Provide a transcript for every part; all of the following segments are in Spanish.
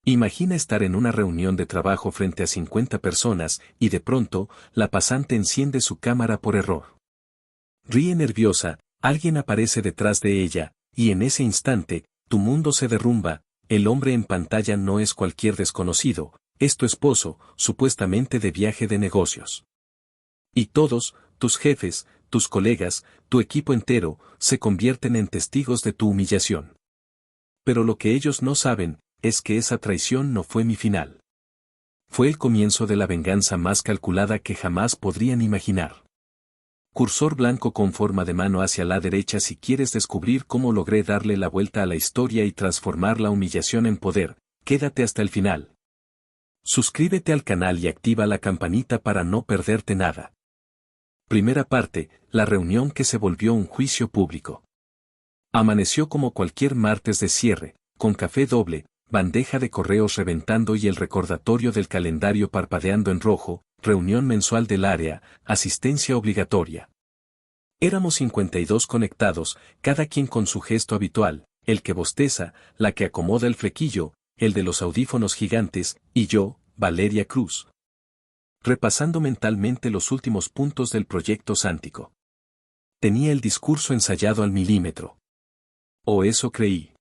Imagina estar en una reunión de trabajo frente a 50 personas y de pronto, la pasante enciende su cámara por error. Ríe nerviosa, alguien aparece detrás de ella, y en ese instante, tu mundo se derrumba. El hombre en pantalla no es cualquier desconocido, es tu esposo, supuestamente de viaje de negocios. Y todos, tus jefes, tus colegas, tu equipo entero, se convierten en testigos de tu humillación. Pero lo que ellos no saben, es que esa traición no fue mi final. Fue el comienzo de la venganza más calculada que jamás podrían imaginar. Cursor blanco con forma de mano hacia la derecha si quieres descubrir cómo logré darle la vuelta a la historia y transformar la humillación en poder, quédate hasta el final. Suscríbete al canal y activa la campanita para no perderte nada. Primera parte, la reunión que se volvió un juicio público. Amaneció como cualquier martes de cierre, con café doble, bandeja de correos reventando y el recordatorio del calendario parpadeando en rojo, reunión mensual del área, asistencia obligatoria. Éramos 52 conectados, cada quien con su gesto habitual, el que bosteza, la que acomoda el flequillo, el de los audífonos gigantes, y yo, Valeria Cruz. Repasando mentalmente los últimos puntos del proyecto Sántico. Tenía el discurso ensayado al milímetro. O eso creí.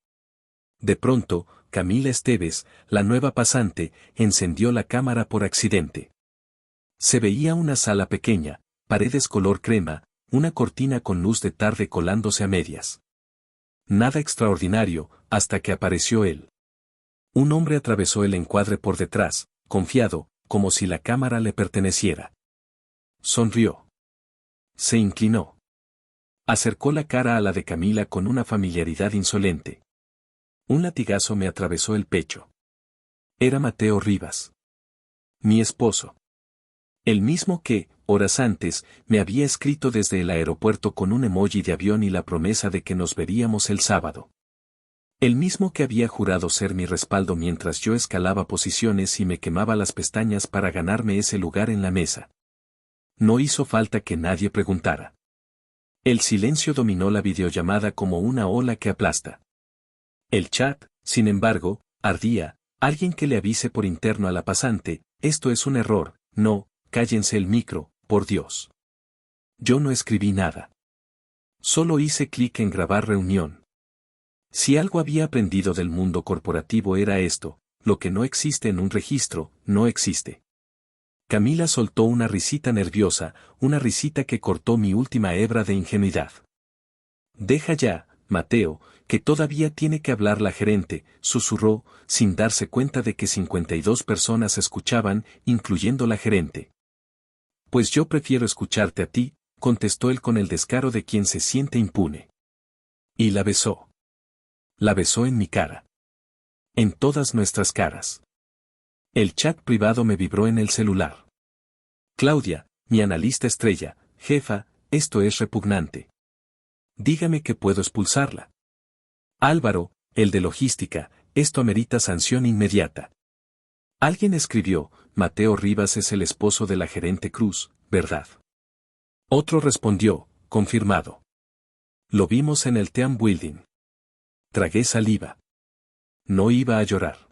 De pronto, Camila Esteves, la nueva pasante, encendió la cámara por accidente. Se veía una sala pequeña, paredes color crema, una cortina con luz de tarde colándose a medias. Nada extraordinario, hasta que apareció él. Un hombre atravesó el encuadre por detrás, confiado, como si la cámara le perteneciera. Sonrió. Se inclinó. Acercó la cara a la de Camila con una familiaridad insolente. Un latigazo me atravesó el pecho. Era Mateo Rivas. Mi esposo. El mismo que, horas antes, me había escrito desde el aeropuerto con un emoji de avión y la promesa de que nos veríamos el sábado. El mismo que había jurado ser mi respaldo mientras yo escalaba posiciones y me quemaba las pestañas para ganarme ese lugar en la mesa. No hizo falta que nadie preguntara. El silencio dominó la videollamada como una ola que aplasta. El chat, sin embargo, ardía. Alguien que le avise por interno a la pasante, esto es un error, no, cállense el micro, por Dios. Yo no escribí nada. Solo hice clic en grabar reunión. Si algo había aprendido del mundo corporativo era esto, lo que no existe en un registro, no existe. Camila soltó una risita nerviosa, una risita que cortó mi última hebra de ingenuidad. Deja ya, Mateo, que todavía tiene que hablar la gerente, susurró, sin darse cuenta de que 52 personas escuchaban, incluyendo la gerente. Pues yo prefiero escucharte a ti, contestó él con el descaro de quien se siente impune. Y la besó. La besó en mi cara. En todas nuestras caras. El chat privado me vibró en el celular. Claudia, mi analista estrella, jefa, esto es repugnante. Dígame que puedo expulsarla. Álvaro, el de logística, esto amerita sanción inmediata. Alguien escribió, Mateo Rivas es el esposo de la gerente Cruz, ¿verdad? Otro respondió, confirmado. Lo vimos en el team building. Tragué saliva. No iba a llorar.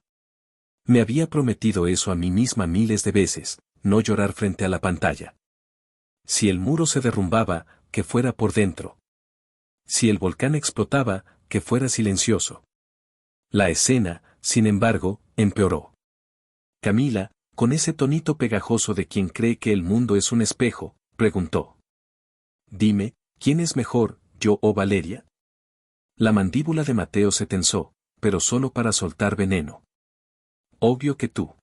Me había prometido eso a mí misma miles de veces, no llorar frente a la pantalla. Si el muro se derrumbaba, que fuera por dentro. Si el volcán explotaba, que fuera silencioso. La escena, sin embargo, empeoró. Camila, con ese tonito pegajoso de quien cree que el mundo es un espejo, preguntó. Dime, ¿quién es mejor, yo o Valeria? La mandíbula de Mateo se tensó, pero solo para soltar veneno. Obvio que tú.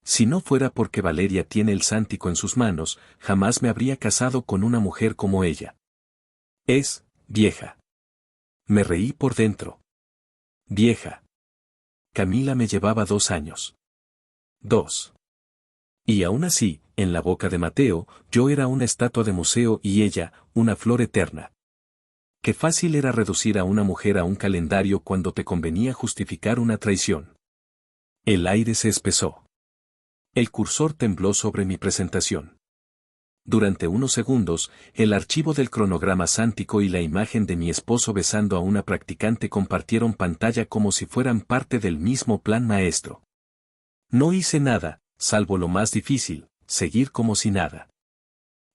Si no fuera porque Valeria tiene el Sántico en sus manos, jamás me habría casado con una mujer como ella. Es, vieja. Me reí por dentro. Vieja. Camila me llevaba 2 años. 2. Y aún así, en la boca de Mateo, yo era una estatua de museo y ella, una flor eterna. Qué fácil era reducir a una mujer a un calendario cuando te convenía justificar una traición. El aire se espesó. El cursor tembló sobre mi presentación. Durante unos segundos, el archivo del cronograma sántico y la imagen de mi esposo besando a una practicante compartieron pantalla como si fueran parte del mismo plan maestro. No hice nada, salvo lo más difícil, seguir como si nada.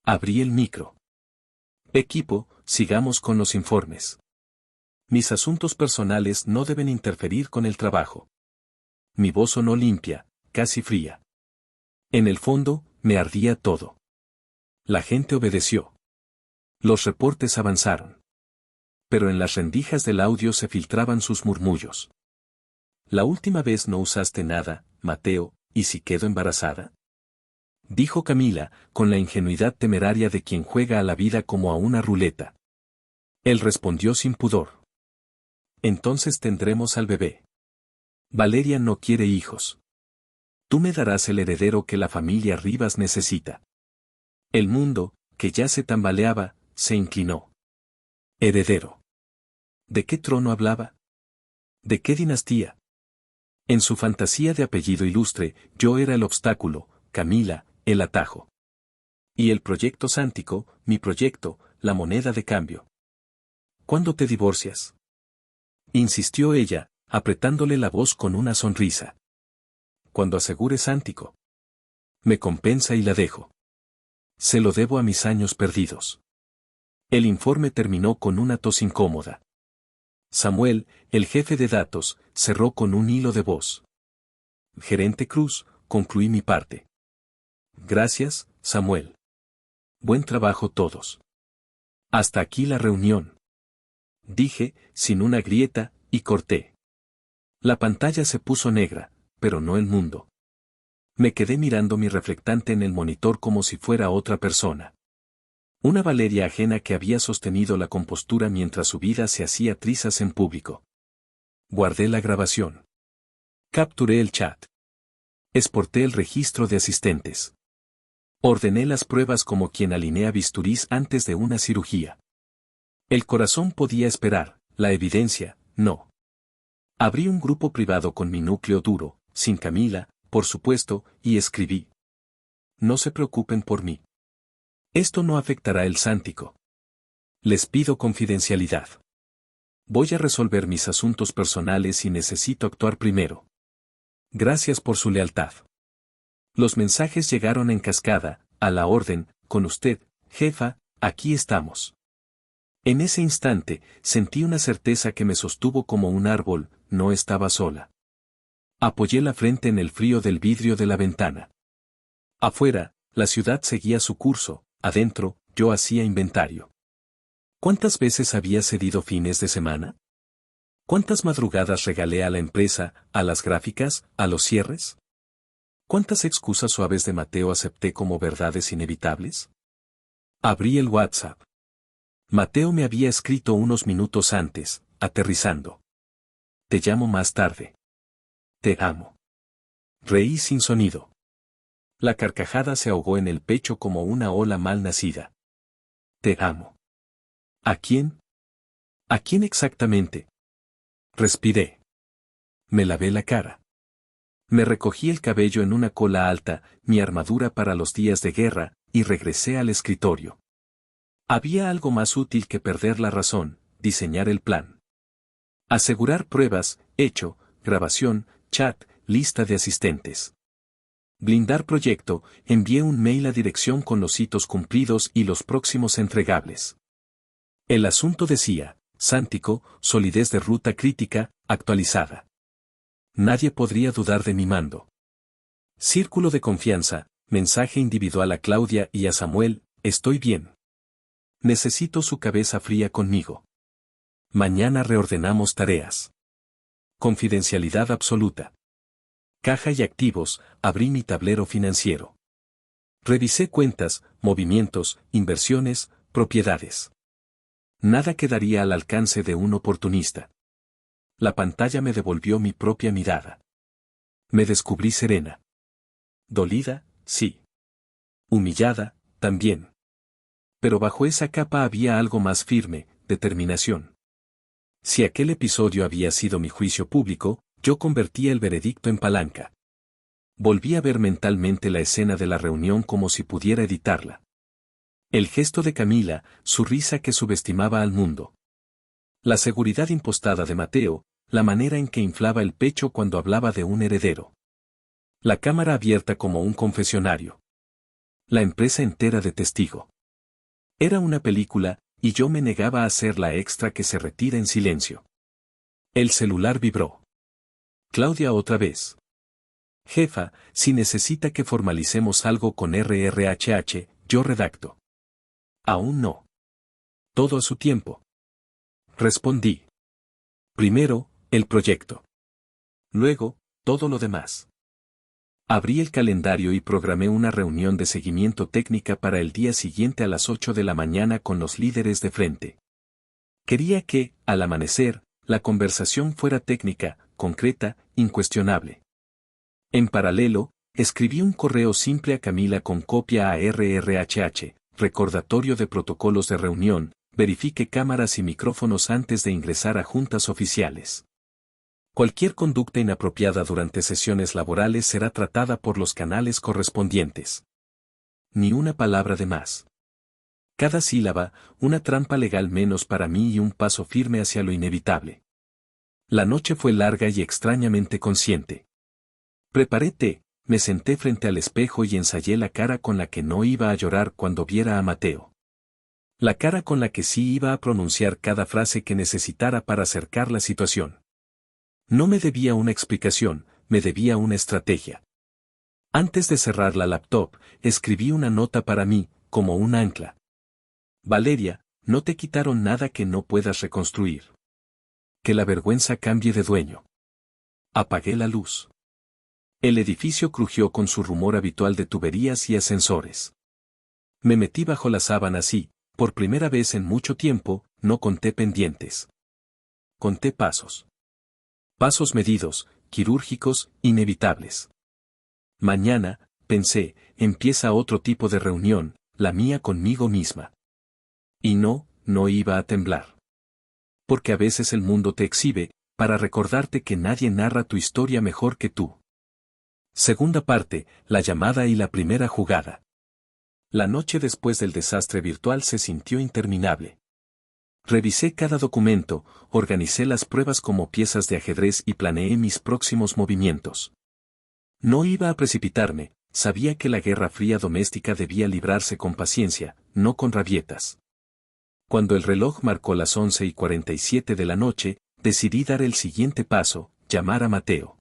Abrí el micro. Equipo, sigamos con los informes. Mis asuntos personales no deben interferir con el trabajo. Mi voz sonó limpia, casi fría. En el fondo, me ardía todo. La gente obedeció. Los reportes avanzaron. Pero en las rendijas del audio se filtraban sus murmullos. La última vez no usaste nada, Mateo, ¿y si quedo embarazada? Dijo Camila, con la ingenuidad temeraria de quien juega a la vida como a una ruleta. Él respondió sin pudor. Entonces tendremos al bebé. Valeria no quiere hijos. Tú me darás el heredero que la familia Rivas necesita. El mundo, que ya se tambaleaba, se inclinó. Heredero. ¿De qué trono hablaba? ¿De qué dinastía? En su fantasía de apellido ilustre, yo era el obstáculo, Camila, el atajo. Y el proyecto sántico, mi proyecto, la moneda de cambio. ¿Cuándo te divorcias? Insistió ella, apretándole la voz con una sonrisa. Cuando asegure sántico. Me compensa y la dejo. Se lo debo a mis años perdidos. El informe terminó con una tos incómoda. Samuel, el jefe de datos, cerró con un hilo de voz. Gerente Cruz, concluí mi parte. Gracias, Samuel. Buen trabajo todos. Hasta aquí la reunión. Dije, sin una grieta, y corté. La pantalla se puso negra, pero no el mundo. Me quedé mirando mi reflectante en el monitor como si fuera otra persona. Una Valeria ajena que había sostenido la compostura mientras su vida se hacía trizas en público. Guardé la grabación. Capturé el chat. Exporté el registro de asistentes. Ordené las pruebas como quien alinea bisturís antes de una cirugía. El corazón podía esperar, la evidencia, no. Abrí un grupo privado con mi núcleo duro, sin Camila, por supuesto, y escribí. No se preocupen por mí. Esto no afectará el sántico. Les pido confidencialidad. Voy a resolver mis asuntos personales y necesito actuar primero. Gracias por su lealtad. Los mensajes llegaron en cascada, a la orden, con usted, jefa, aquí estamos. En ese instante, sentí una certeza que me sostuvo como un árbol, no estaba sola. Apoyé la frente en el frío del vidrio de la ventana. Afuera, la ciudad seguía su curso, adentro, yo hacía inventario. ¿Cuántas veces había cedido fines de semana? ¿Cuántas madrugadas regalé a la empresa, a las gráficas, a los cierres? ¿Cuántas excusas suaves de Mateo acepté como verdades inevitables? Abrí el WhatsApp. Mateo me había escrito unos minutos antes, aterrizando. Te llamo más tarde. Te amo. Reí sin sonido. La carcajada se ahogó en el pecho como una ola mal nacida. Te amo. ¿A quién? ¿A quién exactamente? Respiré. Me lavé la cara. Me recogí el cabello en una cola alta, mi armadura para los días de guerra, y regresé al escritorio. Había algo más útil que perder la razón, diseñar el plan. Asegurar pruebas, hecho, grabación, chat, lista de asistentes. Blindar proyecto, envié un mail a dirección con los hitos cumplidos y los próximos entregables. El asunto decía, Sántico, solidez de ruta crítica, actualizada. Nadie podría dudar de mi mando. Círculo de confianza, mensaje individual a Claudia y a Samuel, estoy bien. Necesito su cabeza fría conmigo. Mañana reordenamos tareas. Confidencialidad absoluta. Caja y activos, abrí mi tablero financiero. Revisé cuentas, movimientos, inversiones, propiedades. Nada quedaría al alcance de un oportunista. La pantalla me devolvió mi propia mirada. Me descubrí serena. Dolida, sí. Humillada, también. Pero bajo esa capa había algo más firme, determinación. Si aquel episodio había sido mi juicio público, yo convertía el veredicto en palanca. Volví a ver mentalmente la escena de la reunión como si pudiera editarla. El gesto de Camila, su risa que subestimaba al mundo. La seguridad impostada de Mateo, la manera en que inflaba el pecho cuando hablaba de un heredero. La cámara abierta como un confesionario. La empresa entera de testigo. Era una película, y yo me negaba a ser la extra que se retira en silencio. El celular vibró. Claudia otra vez. Jefa, si necesita que formalicemos algo con RRHH, yo redacto. Aún no. Todo a su tiempo. Respondí. Primero, el proyecto. Luego, todo lo demás. Abrí el calendario y programé una reunión de seguimiento técnica para el día siguiente a las 8 de la mañana con los líderes de frente. Quería que, al amanecer, la conversación fuera técnica, concreta, incuestionable. En paralelo, escribí un correo simple a Camila con copia a RRHH, recordatorio de protocolos de reunión, verifique cámaras y micrófonos antes de ingresar a juntas oficiales. Cualquier conducta inapropiada durante sesiones laborales será tratada por los canales correspondientes. Ni una palabra de más. Cada sílaba, una trampa legal menos para mí y un paso firme hacia lo inevitable. La noche fue larga y extrañamente consciente. Preparé té, me senté frente al espejo y ensayé la cara con la que no iba a llorar cuando viera a Mateo. La cara con la que sí iba a pronunciar cada frase que necesitara para acercar la situación. No me debía una explicación, me debía una estrategia. Antes de cerrar la laptop, escribí una nota para mí, como un ancla. Valeria, no te quitaron nada que no puedas reconstruir. Que la vergüenza cambie de dueño. Apagué la luz. El edificio crujió con su rumor habitual de tuberías y ascensores. Me metí bajo las sábanas y, por primera vez en mucho tiempo, no conté pendientes. Conté pasos. Pasos medidos, quirúrgicos, inevitables. Mañana, pensé, empieza otro tipo de reunión, la mía conmigo misma. Y no iba a temblar. Porque a veces el mundo te exhibe, para recordarte que nadie narra tu historia mejor que tú. Segunda parte, la llamada y la primera jugada. La noche después del desastre virtual se sintió interminable. Revisé cada documento, organicé las pruebas como piezas de ajedrez y planeé mis próximos movimientos. No iba a precipitarme, sabía que la guerra fría doméstica debía librarse con paciencia, no con rabietas. Cuando el reloj marcó las 11:47 de la noche, decidí dar el siguiente paso, llamar a Mateo.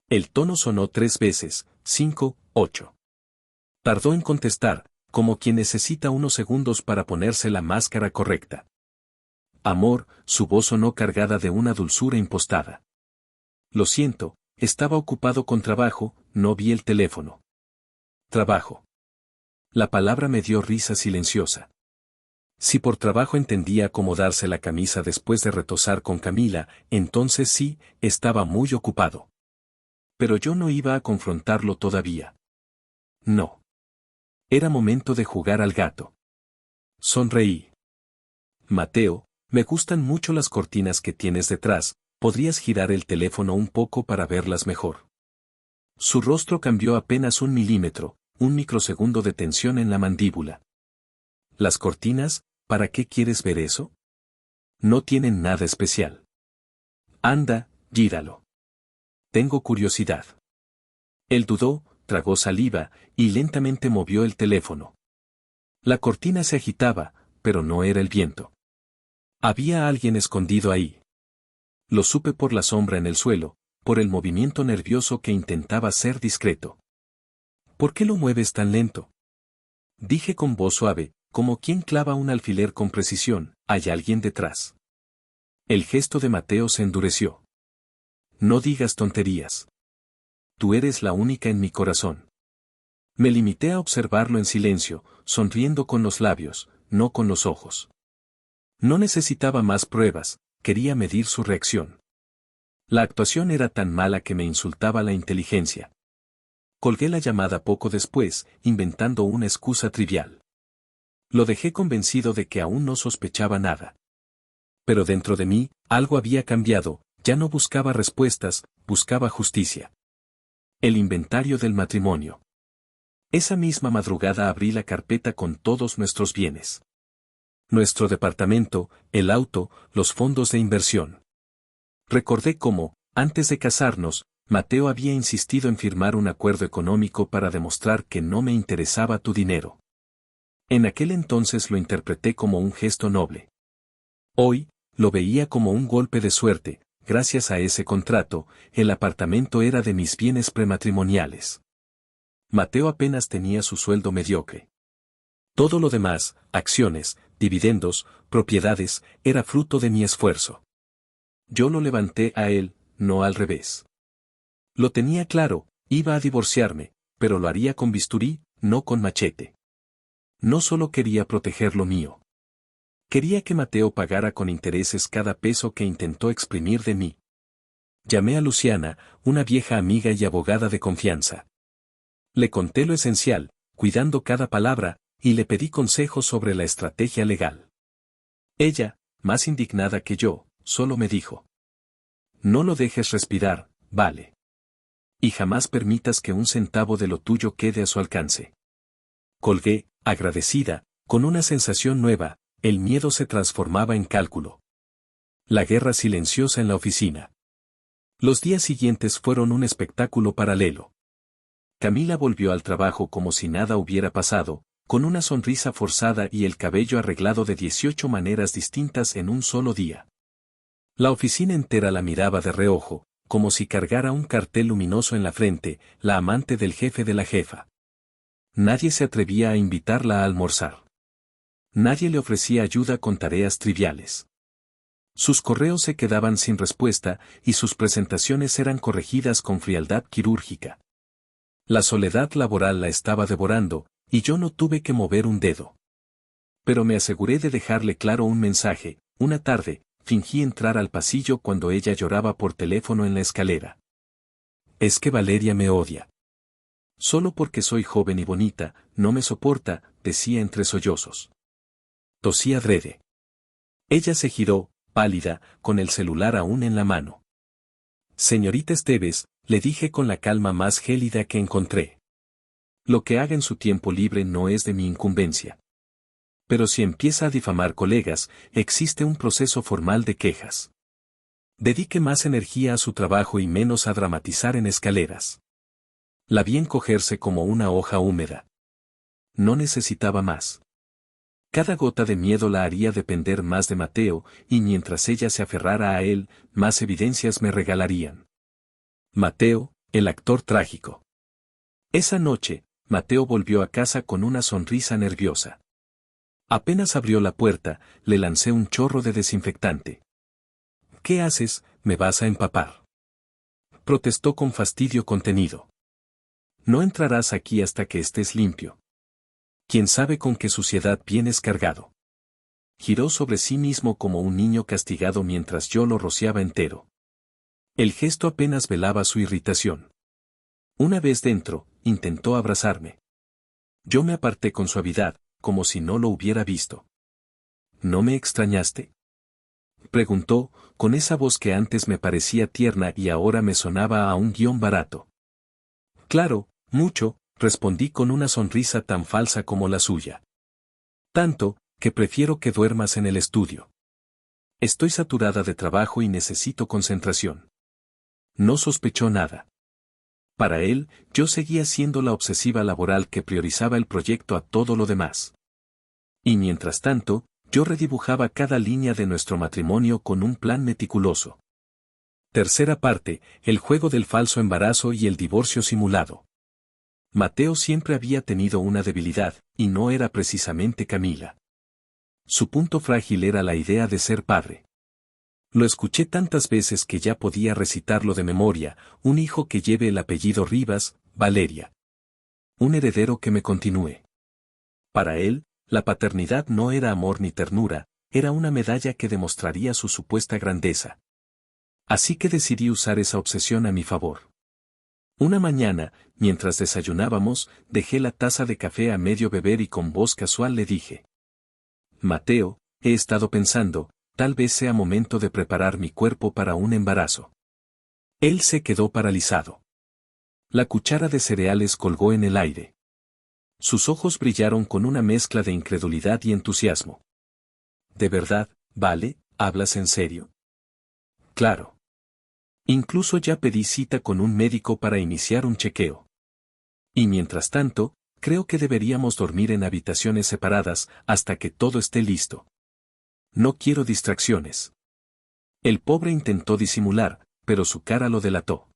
El tono sonó 3 veces, 5, 8. Tardó en contestar, como quien necesita unos segundos para ponerse la máscara correcta. Amor, su voz sonó cargada de una dulzura impostada. Lo siento, estaba ocupado con trabajo, no vi el teléfono. Trabajo. La palabra me dio risa silenciosa. Si por trabajo entendía acomodarse la camisa después de retosar con Camila, entonces sí, estaba muy ocupado. Pero yo no iba a confrontarlo todavía. No. Era momento de jugar al gato. Sonreí. Mateo, me gustan mucho las cortinas que tienes detrás, ¿podrías girar el teléfono un poco para verlas mejor? Su rostro cambió apenas 1 milímetro, un microsegundo de tensión en la mandíbula. ¿Las cortinas, para qué quieres ver eso? No tienen nada especial. Anda, gíralo. Tengo curiosidad. Él dudó, tragó saliva, y lentamente movió el teléfono. La cortina se agitaba, pero no era el viento. Había alguien escondido ahí. Lo supe por la sombra en el suelo, por el movimiento nervioso que intentaba ser discreto. ¿Por qué lo mueves tan lento? Dije con voz suave, como quien clava un alfiler con precisión, hay alguien detrás. El gesto de Mateo se endureció. No digas tonterías. Tú eres la única en mi corazón. Me limité a observarlo en silencio, sonriendo con los labios, no con los ojos. No necesitaba más pruebas, quería medir su reacción. La actuación era tan mala que me insultaba la inteligencia. Colgué la llamada poco después, inventando una excusa trivial. Lo dejé convencido de que aún no sospechaba nada. Pero dentro de mí, algo había cambiado, ya no buscaba respuestas, buscaba justicia. El inventario del matrimonio. Esa misma madrugada abrí la carpeta con todos nuestros bienes. Nuestro departamento, el auto, los fondos de inversión. Recordé cómo, antes de casarnos, Mateo había insistido en firmar un acuerdo económico para demostrar que no me interesaba tu dinero. En aquel entonces lo interpreté como un gesto noble. Hoy, lo veía como un golpe de suerte. Gracias a ese contrato, el apartamento era de mis bienes prematrimoniales. Mateo apenas tenía su sueldo mediocre. Todo lo demás, acciones, dividendos, propiedades, era fruto de mi esfuerzo. Yo lo levanté a él, no al revés. Lo tenía claro, iba a divorciarme, pero lo haría con bisturí, no con machete. No solo quería proteger lo mío. Quería que Mateo pagara con intereses cada peso que intentó exprimir de mí. Llamé a Luciana, una vieja amiga y abogada de confianza. Le conté lo esencial, cuidando cada palabra, y le pedí consejos sobre la estrategia legal. Ella, más indignada que yo, solo me dijo: no lo dejes respirar, vale. Y jamás permitas que un centavo de lo tuyo quede a su alcance. Colgué, agradecida, con una sensación nueva. El miedo se transformaba en cálculo. La guerra silenciosa en la oficina. Los días siguientes fueron un espectáculo paralelo. Camila volvió al trabajo como si nada hubiera pasado, con una sonrisa forzada y el cabello arreglado de 18 maneras distintas en un solo día. La oficina entera la miraba de reojo, como si cargara un cartel luminoso en la frente, la amante del jefe de la jefa. Nadie se atrevía a invitarla a almorzar. Nadie le ofrecía ayuda con tareas triviales. Sus correos se quedaban sin respuesta y sus presentaciones eran corregidas con frialdad quirúrgica. La soledad laboral la estaba devorando, y yo no tuve que mover un dedo. Pero me aseguré de dejarle claro un mensaje. Una tarde, fingí entrar al pasillo cuando ella lloraba por teléfono en la escalera. Es que Valeria me odia. Solo porque soy joven y bonita, no me soporta, decía entre sollozos. Tosí adrede. Ella se giró, pálida, con el celular aún en la mano. Señorita Esteves, le dije con la calma más gélida que encontré. Lo que haga en su tiempo libre no es de mi incumbencia. Pero si empieza a difamar colegas, existe un proceso formal de quejas. Dedique más energía a su trabajo y menos a dramatizar en escaleras. La vi encogerse como una hoja húmeda. No necesitaba más. Cada gota de miedo la haría depender más de Mateo, y mientras ella se aferrara a él, más evidencias me regalarían. Mateo, el actor trágico. Esa noche, Mateo volvió a casa con una sonrisa nerviosa. Apenas abrió la puerta, le lancé un chorro de desinfectante. ¿Qué haces? ¿Me vas a empapar?, protestó con fastidio contenido. No entrarás aquí hasta que estés limpio. ¿Quién sabe con qué suciedad vienes cargado? Giró sobre sí mismo como un niño castigado mientras yo lo rociaba entero. El gesto apenas velaba su irritación. Una vez dentro, intentó abrazarme. Yo me aparté con suavidad, como si no lo hubiera visto. ¿No me extrañaste?, preguntó, con esa voz que antes me parecía tierna y ahora me sonaba a un guión barato. Claro, mucho, respondí con una sonrisa tan falsa como la suya. Tanto, que prefiero que duermas en el estudio. Estoy saturada de trabajo y necesito concentración. No sospechó nada. Para él, yo seguía siendo la obsesiva laboral que priorizaba el proyecto a todo lo demás. Y mientras tanto, yo redibujaba cada línea de nuestro matrimonio con un plan meticuloso. Tercera parte, el juego del falso embarazo y el divorcio simulado. Mateo siempre había tenido una debilidad, y no era precisamente Camila. Su punto frágil era la idea de ser padre. Lo escuché tantas veces que ya podía recitarlo de memoria: un hijo que lleve el apellido Rivas, Valeria. Un heredero que me continúe. Para él, la paternidad no era amor ni ternura, era una medalla que demostraría su supuesta grandeza. Así que decidí usar esa obsesión a mi favor. Una mañana, mientras desayunábamos, dejé la taza de café a medio beber y con voz casual le dije: Mateo, he estado pensando, tal vez sea momento de preparar mi cuerpo para un embarazo. Él se quedó paralizado. La cuchara de cereales colgó en el aire. Sus ojos brillaron con una mezcla de incredulidad y entusiasmo. ¿De verdad, Vale, hablas en serio? Claro. Incluso ya pedí cita con un médico para iniciar un chequeo. Y mientras tanto, creo que deberíamos dormir en habitaciones separadas hasta que todo esté listo. No quiero distracciones. El pobre intentó disimular, pero su cara lo delató.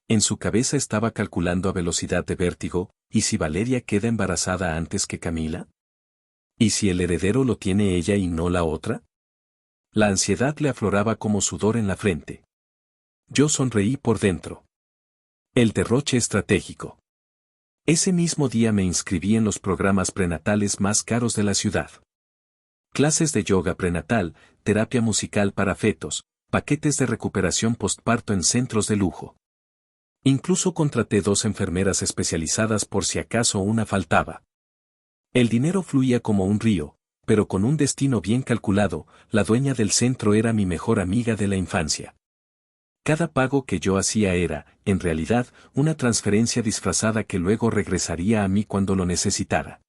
En su cabeza estaba calculando a velocidad de vértigo, ¿y si Valeria queda embarazada antes que Camila? ¿Y si el heredero lo tiene ella y no la otra? La ansiedad le afloraba como sudor en la frente. Yo sonreí por dentro. El derroche estratégico. Ese mismo día me inscribí en los programas prenatales más caros de la ciudad. Clases de yoga prenatal, terapia musical para fetos, paquetes de recuperación postparto en centros de lujo. Incluso contraté 2 enfermeras especializadas por si acaso una faltaba. El dinero fluía como un río, pero con un destino bien calculado, la dueña del centro era mi mejor amiga de la infancia. Cada pago que yo hacía era, en realidad, una transferencia disfrazada que luego regresaría a mí cuando lo necesitara.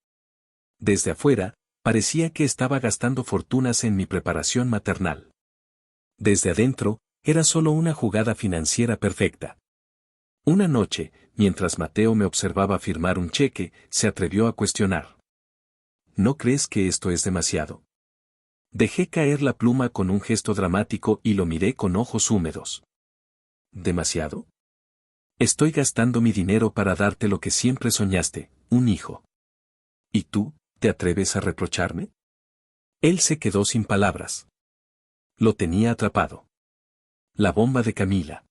Desde afuera, parecía que estaba gastando fortunas en mi preparación maternal. Desde adentro, era solo una jugada financiera perfecta. Una noche, mientras Mateo me observaba firmar un cheque, se atrevió a cuestionar. ¿No crees que esto es demasiado? Dejé caer la pluma con un gesto dramático y lo miré con ojos húmedos. ¿Demasiado? Estoy gastando mi dinero para darte lo que siempre soñaste, un hijo. ¿Y tú, te atreves a reprocharme? Él se quedó sin palabras. Lo tenía atrapado. La bomba de Camila.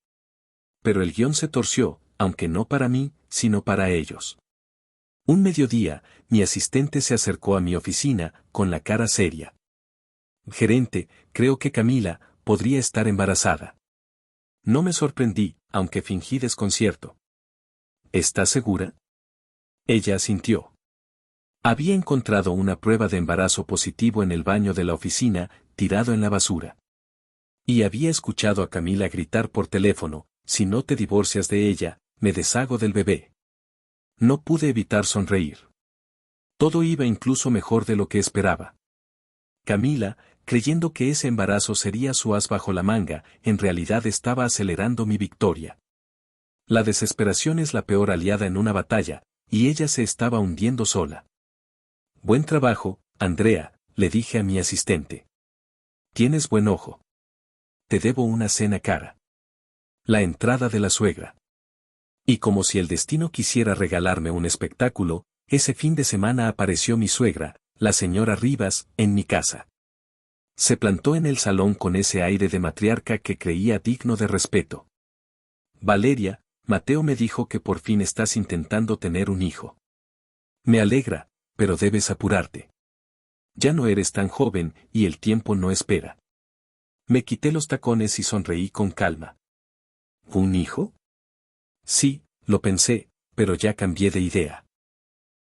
Pero el guión se torció, aunque no para mí, sino para ellos. Un mediodía, mi asistente se acercó a mi oficina, con la cara seria. Gerente, creo que Camila podría estar embarazada. No me sorprendí, aunque fingí desconcierto. ¿Estás segura? Ella asintió. Había encontrado una prueba de embarazo positivo en el baño de la oficina, tirado en la basura. Y había escuchado a Camila gritar por teléfono, si no te divorcias de ella, me deshago del bebé. No pude evitar sonreír. Todo iba incluso mejor de lo que esperaba. Camila, creyendo que ese embarazo sería su as bajo la manga, en realidad estaba acelerando mi victoria. La desesperación es la peor aliada en una batalla, y ella se estaba hundiendo sola. Buen trabajo, Andrea, le dije a mi asistente. Tienes buen ojo. Te debo una cena cara. La entrada de la suegra. Y como si el destino quisiera regalarme un espectáculo, ese fin de semana apareció mi suegra, la señora Rivas, en mi casa. Se plantó en el salón con ese aire de matriarca que creía digno de respeto. Valeria, Mateo me dijo que por fin estás intentando tener un hijo. Me alegra, pero debes apurarte. Ya no eres tan joven y el tiempo no espera. Me quité los tacones y sonreí con calma. ¿Un hijo? Sí, lo pensé, pero ya cambié de idea.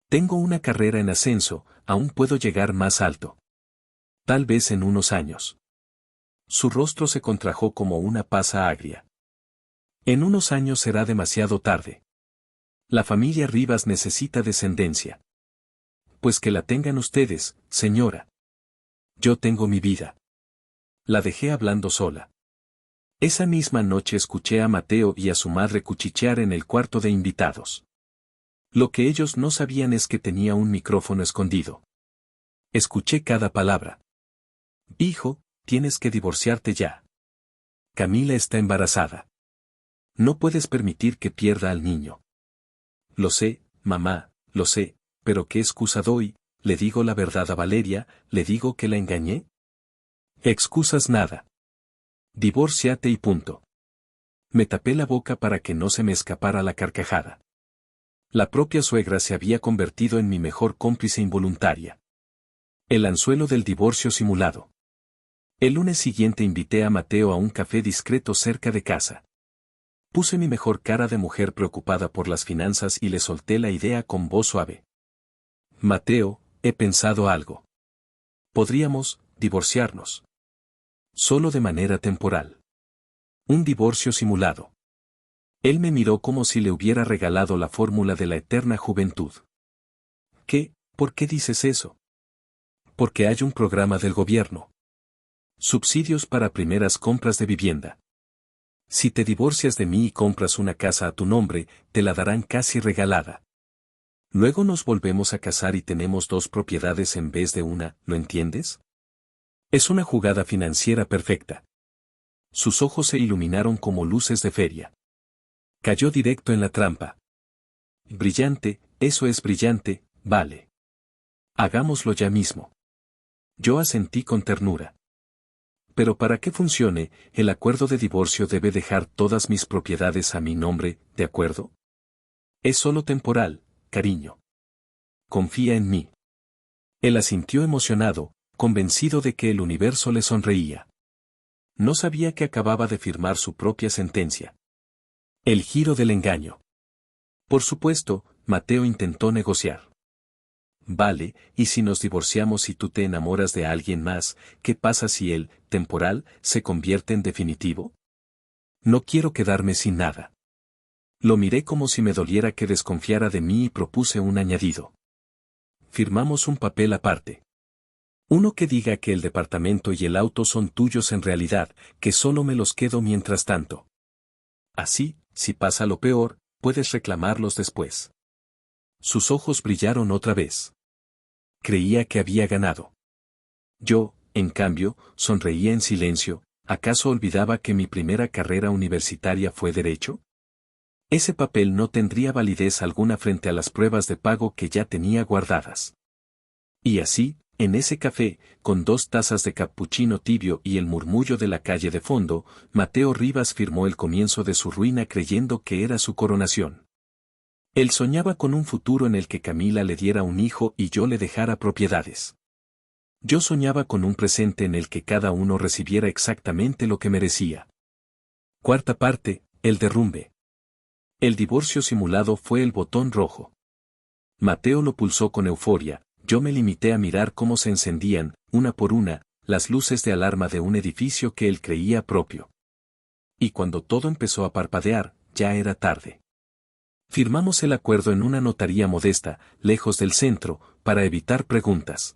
Tengo una carrera en ascenso, aún puedo llegar más alto. Tal vez en unos años. Su rostro se contrajo como una pasa agria. En unos años será demasiado tarde. La familia Rivas necesita descendencia. Pues que la tengan ustedes, señora. Yo tengo mi vida. La dejé hablando sola. Esa misma noche escuché a Mateo y a su madre cuchichear en el cuarto de invitados. Lo que ellos no sabían es que tenía un micrófono escondido. Escuché cada palabra. Hijo, tienes que divorciarte ya. Camila está embarazada. No puedes permitir que pierda al niño. Lo sé, mamá, lo sé, pero ¿qué excusa doy? ¿Le digo la verdad a Valeria? ¿Le digo que la engañé? Excusas nada. Divórciate y punto. Me tapé la boca para que no se me escapara la carcajada. La propia suegra se había convertido en mi mejor cómplice involuntaria. El anzuelo del divorcio simulado. El lunes siguiente invité a Mateo a un café discreto cerca de casa. Puse mi mejor cara de mujer preocupada por las finanzas y le solté la idea con voz suave. Mateo, he pensado algo. Podríamos divorciarnos. Solo de manera temporal. Un divorcio simulado. Él me miró como si le hubiera regalado la fórmula de la eterna juventud. ¿Qué? ¿Por qué dices eso? Porque hay un programa del gobierno. Subsidios para primeras compras de vivienda. Si te divorcias de mí y compras una casa a tu nombre, te la darán casi regalada. Luego nos volvemos a casar y tenemos 2 propiedades en vez de una, ¿lo entiendes? Es una jugada financiera perfecta. Sus ojos se iluminaron como luces de feria. Cayó directo en la trampa. Brillante, eso es brillante, vale. Hagámoslo ya mismo. Yo asentí con ternura. Pero para que funcione, el acuerdo de divorcio debe dejar todas mis propiedades a mi nombre, ¿de acuerdo? Es solo temporal, cariño. Confía en mí. Él asintió emocionado, convencido de que el universo le sonreía. No sabía que acababa de firmar su propia sentencia. El giro del engaño. Por supuesto, Mateo intentó negociar. Vale, y si nos divorciamos y tú te enamoras de alguien más, ¿qué pasa si el temporal se convierte en definitivo? No quiero quedarme sin nada. Lo miré como si me doliera que desconfiara de mí y propuse un añadido. Firmamos un papel aparte. Uno que diga que el departamento y el auto son tuyos en realidad, que solo me los quedo mientras tanto. Así, si pasa lo peor, puedes reclamarlos después. Sus ojos brillaron otra vez. Creía que había ganado. Yo, en cambio, sonreía en silencio. ¿Acaso olvidaba que mi primera carrera universitaria fue Derecho? Ese papel no tendría validez alguna frente a las pruebas de pago que ya tenía guardadas. Y así, en ese café, con 2 tazas de cappuccino tibio y el murmullo de la calle de fondo, Mateo Rivas firmó el comienzo de su ruina creyendo que era su coronación. Él soñaba con un futuro en el que Camila le diera un hijo y yo le dejara propiedades. Yo soñaba con un presente en el que cada uno recibiera exactamente lo que merecía. Cuarta parte, el derrumbe. El divorcio simulado fue el botón rojo. Mateo lo pulsó con euforia, yo me limité a mirar cómo se encendían, una por una, las luces de alarma de un edificio que él creía propio. Y cuando todo empezó a parpadear, ya era tarde. Firmamos el acuerdo en una notaría modesta, lejos del centro, para evitar preguntas.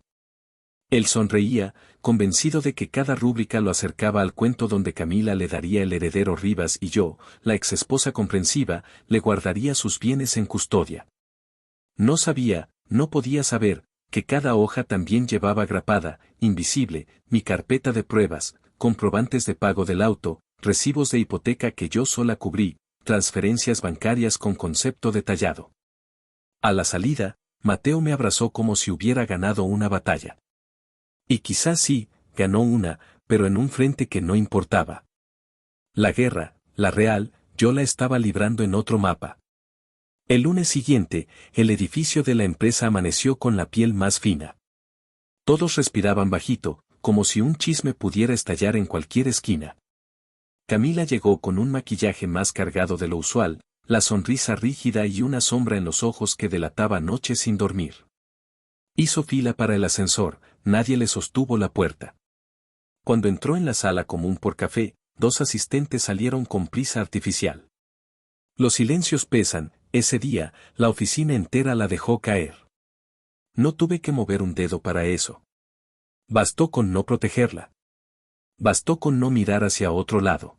Él sonreía, convencido de que cada rúbrica lo acercaba al cuento donde Camila le daría el heredero Rivas y yo, la exesposa comprensiva, le guardaría sus bienes en custodia. No sabía, no podía saber, que cada hoja también llevaba grapada, invisible, mi carpeta de pruebas, comprobantes de pago del auto, recibos de hipoteca que yo sola cubrí, transferencias bancarias con concepto detallado. A la salida, Mateo me abrazó como si hubiera ganado una batalla. Y quizás sí, ganó una, pero en un frente que no importaba. La guerra, la real, yo la estaba librando en otro mapa. El lunes siguiente, el edificio de la empresa amaneció con la piel más fina. Todos respiraban bajito, como si un chisme pudiera estallar en cualquier esquina. Camila llegó con un maquillaje más cargado de lo usual, la sonrisa rígida y una sombra en los ojos que delataba noches sin dormir. Hizo fila para el ascensor, nadie le sostuvo la puerta. Cuando entró en la sala común por café, 2 asistentes salieron con prisa artificial. Los silencios pesan, ese día, la oficina entera la dejó caer. No tuve que mover un dedo para eso. Bastó con no protegerla. Bastó con no mirar hacia otro lado.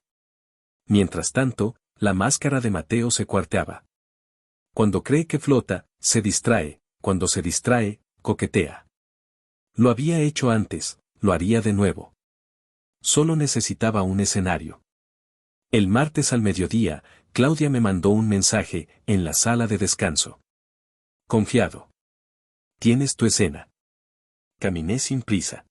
Mientras tanto, la máscara de Mateo se cuarteaba. Cuando cree que flota, se distrae, cuando se distrae, coquetea. Lo había hecho antes, lo haría de nuevo. Solo necesitaba un escenario. El martes al mediodía, Claudia me mandó un mensaje, en la sala de descanso. Confiado. Tienes tu escena. Caminé sin prisa.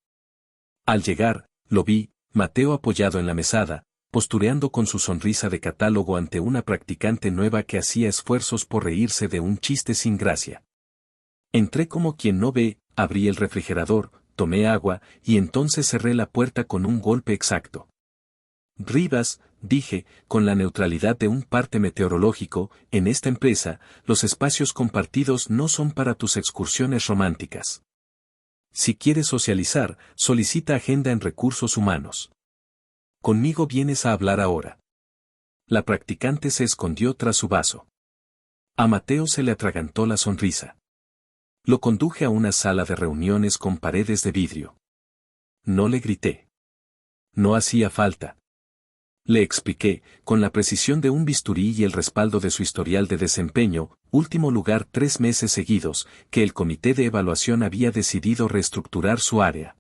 Al llegar, lo vi, Mateo apoyado en la mesada, postureando con su sonrisa de catálogo ante una practicante nueva que hacía esfuerzos por reírse de un chiste sin gracia. Entré como quien no ve, abrí el refrigerador, tomé agua, y entonces cerré la puerta con un golpe exacto. Rivas, dije, con la neutralidad de un parte meteorológico, en esta empresa, los espacios compartidos no son para tus excursiones románticas. Si quieres socializar, solicita agenda en recursos humanos. Conmigo vienes a hablar ahora. La practicante se escondió tras su vaso. A Mateo se le atragantó la sonrisa. Lo conduje a una sala de reuniones con paredes de vidrio. No le grité. No hacía falta. Le expliqué, con la precisión de un bisturí y el respaldo de su historial de desempeño, último lugar 3 meses seguidos, que el comité de evaluación había decidido reestructurar su área.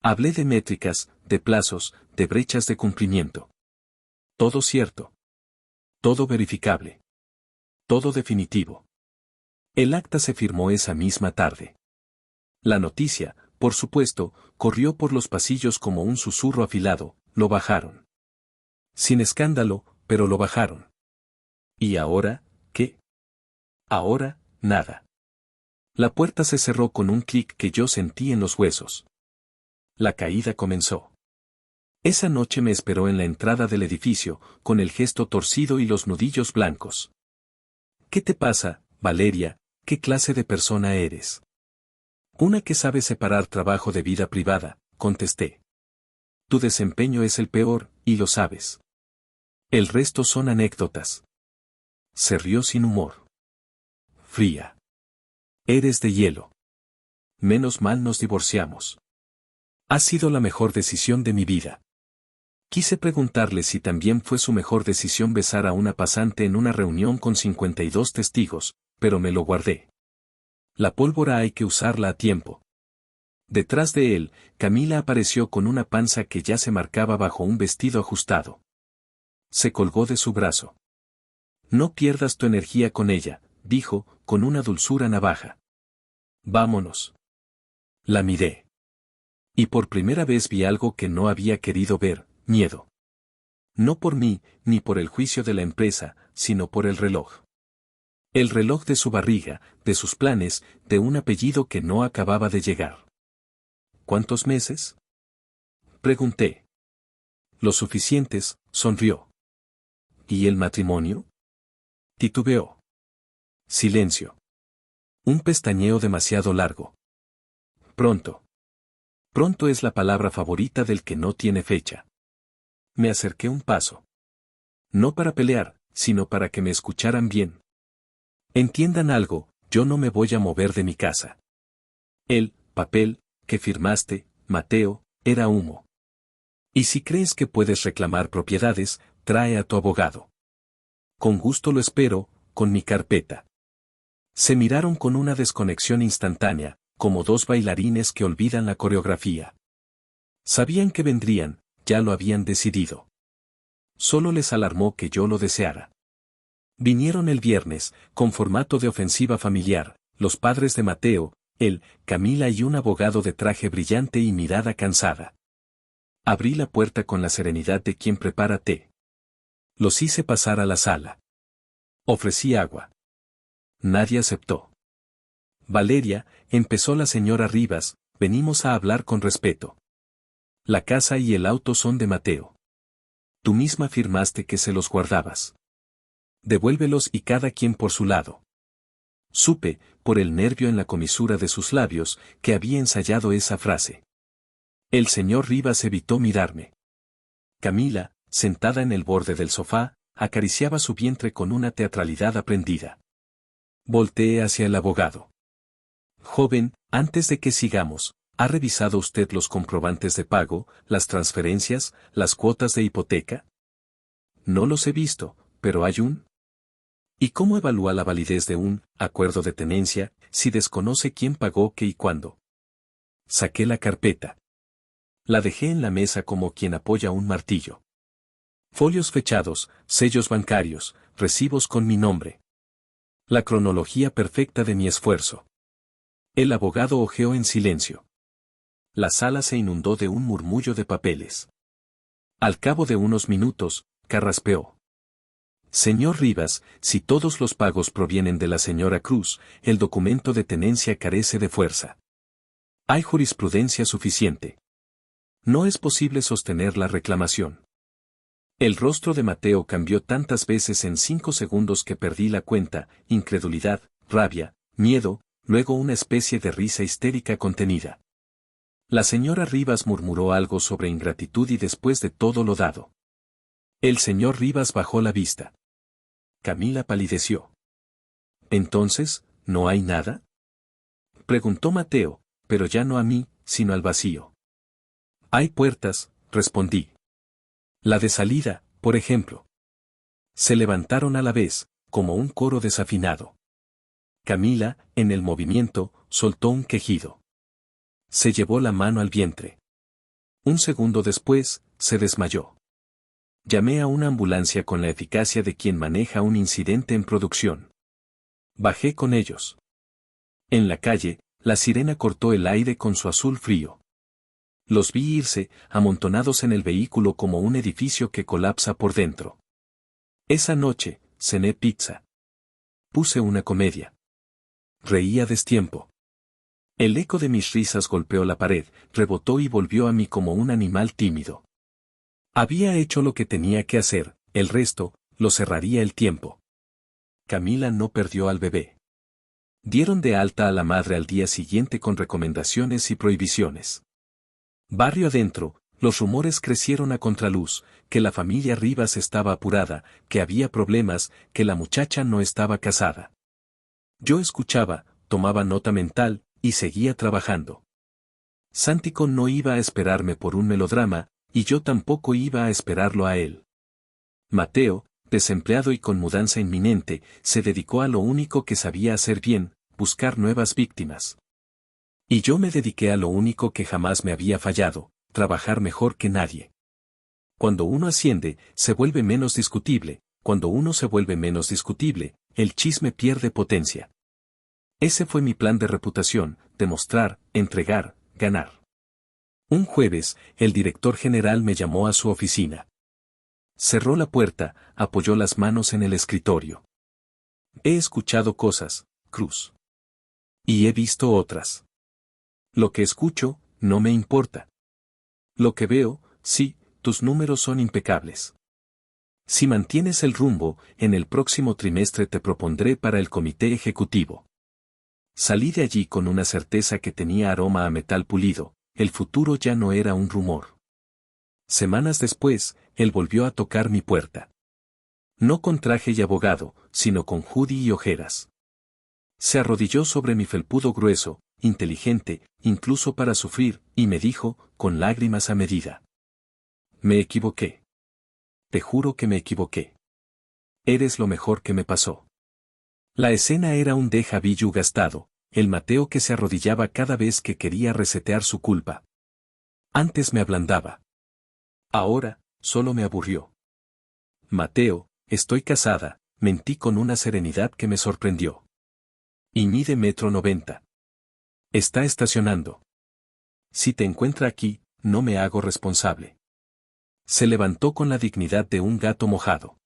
Hablé de métricas, de plazos, de brechas de cumplimiento. Todo cierto. Todo verificable. Todo definitivo. El acta se firmó esa misma tarde. La noticia, por supuesto, corrió por los pasillos como un susurro afilado, lo bajaron. Sin escándalo, pero lo bajaron. ¿Y ahora, qué? Ahora, nada. La puerta se cerró con un clic que yo sentí en los huesos. La caída comenzó. Esa noche me esperó en la entrada del edificio, con el gesto torcido y los nudillos blancos. ¿Qué te pasa, Valeria? ¿Qué clase de persona eres? Una que sabe separar trabajo de vida privada, contesté. Tu desempeño es el peor, y lo sabes. El resto son anécdotas. Se rió sin humor. Fría. Eres de hielo. Menos mal nos divorciamos. Ha sido la mejor decisión de mi vida. Quise preguntarle si también fue su mejor decisión besar a una pasante en una reunión con 52 testigos, pero me lo guardé. La pólvora hay que usarla a tiempo. Detrás de él, Camila apareció con una panza que ya se marcaba bajo un vestido ajustado. Se colgó de su brazo. No pierdas tu energía con ella, dijo, con una dulzura navaja. Vámonos. La miré. Y por primera vez vi algo que no había querido ver, miedo. No por mí, ni por el juicio de la empresa, sino por el reloj. El reloj de su barriga, de sus planes, de un apellido que no acababa de llegar. ¿Cuántos meses? Pregunté. Lo suficientes, sonrió. ¿Y el matrimonio? Titubeó. Silencio. Un pestañeo demasiado largo. Pronto. Pronto es la palabra favorita del que no tiene fecha. Me acerqué un paso. No para pelear, sino para que me escucharan bien. Entiendan algo, yo no me voy a mover de mi casa. El papel que firmaste, Mateo, era humo. Y si crees que puedes reclamar propiedades, trae a tu abogado. Con gusto lo espero, con mi carpeta. Se miraron con una desconexión instantánea, como dos bailarines que olvidan la coreografía. Sabían que vendrían, ya lo habían decidido. Solo les alarmó que yo lo deseara. Vinieron el viernes, con formato de ofensiva familiar, los padres de Mateo, él, Camila y un abogado de traje brillante y mirada cansada. Abrí la puerta con la serenidad de quien prepara té. Los hice pasar a la sala. Ofrecí agua. Nadie aceptó. Valeria, empezó la señora Rivas, venimos a hablar con respeto. La casa y el auto son de Mateo. Tú misma firmaste que se los guardabas. Devuélvelos y cada quien por su lado. Supe, por el nervio en la comisura de sus labios, que había ensayado esa frase. El señor Rivas evitó mirarme. Camila, sentada en el borde del sofá, acariciaba su vientre con una teatralidad aprendida. Volteé hacia el abogado. Joven, antes de que sigamos, ¿ha revisado usted los comprobantes de pago, las transferencias, las cuotas de hipoteca? No los he visto, pero hay un... ¿Y cómo evalúa la validez de un acuerdo de tenencia si desconoce quién pagó qué y cuándo? Saqué la carpeta. La dejé en la mesa como quien apoya un martillo. Folios fechados, sellos bancarios, recibos con mi nombre. La cronología perfecta de mi esfuerzo. El abogado hojeó en silencio. La sala se inundó de un murmullo de papeles. Al cabo de unos minutos, carraspeó. Señor Rivas, si todos los pagos provienen de la señora Cruz, el documento de tenencia carece de fuerza. Hay jurisprudencia suficiente. No es posible sostener la reclamación. El rostro de Mateo cambió tantas veces en 5 segundos que perdí la cuenta, incredulidad, rabia, miedo, luego una especie de risa histérica contenida. La señora Rivas murmuró algo sobre ingratitud y después de todo lo dado. El señor Rivas bajó la vista. Camila palideció. ¿Entonces, no hay nada? Preguntó Mateo, pero ya no a mí, sino al vacío. Hay puertas, respondí. La de salida, por ejemplo. Se levantaron a la vez, como un coro desafinado. Camila, en el movimiento, soltó un quejido. Se llevó la mano al vientre. Un segundo después, se desmayó. Llamé a una ambulancia con la eficacia de quien maneja un incidente en producción. Bajé con ellos. En la calle, la sirena cortó el aire con su azul frío. Los vi irse, amontonados en el vehículo como un edificio que colapsa por dentro. Esa noche, cené pizza. Puse una comedia. Reí a destiempo. El eco de mis risas golpeó la pared, rebotó y volvió a mí como un animal tímido. Había hecho lo que tenía que hacer, el resto, lo cerraría el tiempo. Camila no perdió al bebé. Dieron de alta a la madre al día siguiente con recomendaciones y prohibiciones. Barrio adentro, los rumores crecieron a contraluz, que la familia Rivas estaba apurada, que había problemas, que la muchacha no estaba casada. Yo escuchaba, tomaba nota mental, y seguía trabajando. Sántico no iba a esperarme por un melodrama, y yo tampoco iba a esperarlo a él. Mateo, desempleado y con mudanza inminente, se dedicó a lo único que sabía hacer bien, buscar nuevas víctimas. Y yo me dediqué a lo único que jamás me había fallado, trabajar mejor que nadie. Cuando uno asciende, se vuelve menos discutible, cuando uno se vuelve menos discutible, el chisme pierde potencia. Ese fue mi plan de reputación, demostrar, entregar, ganar. Un jueves, el director general me llamó a su oficina. Cerró la puerta, apoyó las manos en el escritorio. He escuchado cosas, Cruz. Y he visto otras. Lo que escucho, no me importa. Lo que veo, sí, tus números son impecables. Si mantienes el rumbo, en el próximo trimestre te propondré para el comité ejecutivo. Salí de allí con una certeza que tenía aroma a metal pulido, el futuro ya no era un rumor. Semanas después, él volvió a tocar mi puerta. No con traje y abogado, sino con hoodie y ojeras. Se arrodilló sobre mi felpudo grueso, inteligente, incluso para sufrir, y me dijo, con lágrimas a medida. Me equivoqué. Te juro que me equivoqué. Eres lo mejor que me pasó. La escena era un déjà vu gastado, el Mateo que se arrodillaba cada vez que quería resetear su culpa. Antes me ablandaba. Ahora, solo me aburrió. Mateo, estoy casada, mentí con una serenidad que me sorprendió. Y mide 1,90 m. Está estacionando. Si te encuentra aquí, no me hago responsable. Se levantó con la dignidad de un gato mojado.